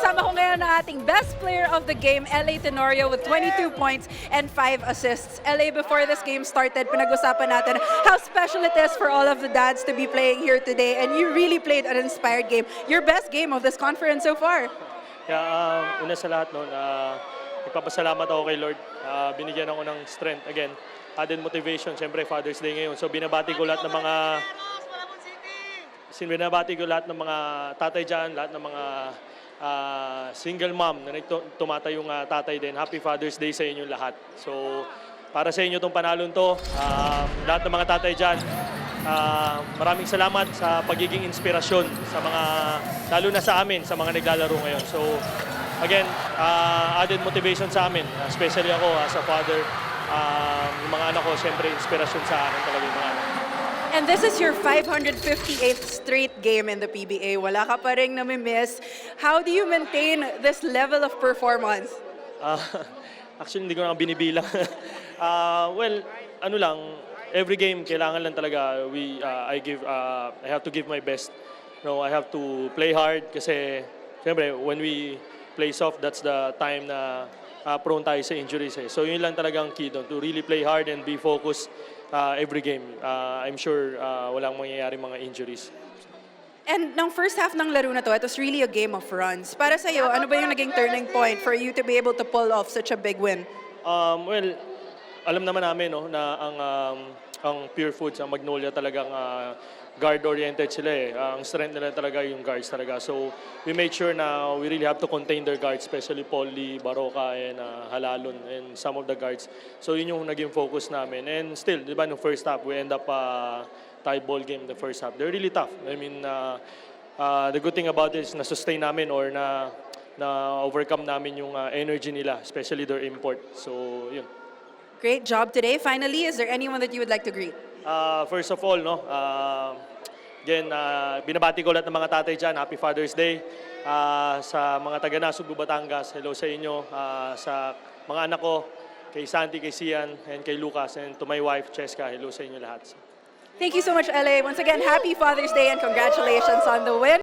kasama ko ngayon ang ating best player of the game, LA Tenorio, with 22 points and 5 assists. LA, before this game started, pinag-usapan natin how special it is for all of the dads to be playing here today, and you really played an inspired game. Your best game of this conference so far. Yeah, una sa lahat, no, ipapasalamat ako kay Lord. Binigyan ako ng strength again, added motivation. Siyempre, Father's Day ngayon. So binabati ko lahat ng mga tatay dyan, lahat ng mga single mom na tumatayong tatay din. Happy Father's Day sa inyo lahat. So para sa inyo itong panalon to, lahat ng mga tatay dyan, maraming salamat sa pagiging inspirasyon sa mga, lalo na sa amin, sa mga naglalaro ngayon. So again, added motivation sa amin, especially ako as a father. Yung mga anak ko, siyempre inspirasyon sa akin talaga yung mga anak. And this is your 558th straight game in the PBA. Wala ka pa rin nami-miss. How do you maintain this level of performance? Actually, hindi ko na binibilang. Well, ano lang, every game kailangan lang talaga I have to give my best. No, I have to play hard kasi siyempre when we play soft, that's the time na prone tayo sa injuries. So yun lang talagang key doon, to really play hard and be focused every game. I'm sure walang mangyayari mga injuries. And nung first half ng laro na to, it was really a game of runs. Para sa'yo, ano ba yung naging turning point for you to be able to pull off such a big win? Well, alam naman namin, no, na ang Pure Foods, ang Magnolia talagang guard-oriented sila eh. Ang strength nila talaga yung guards talaga. So we made sure na we really have to contain their guards, especially Paul Lee, Baroka, and Halalon, and some of the guards. So yun yung naging focus namin. And still, di ba, no first half, we end up tie ball game the first half. They're really tough. I mean, the good thing about it is na-sustain namin or na overcome namin yung energy nila, especially their import. So yun. Great job today. Finally, is there anyone that you would like to greet? First of all, no, again, binabati ko lahat ng mga tatay dyan. Happy Father's Day. Sa mga taga Nasugbu, Batangas, hello sa inyo. Sa mga anak ko, kay Santi, kay Sian, and kay Lucas, and to my wife, Cheska, hello sa inyo lahat. Thank you so much, LA. Once again, happy Father's Day and congratulations on the win.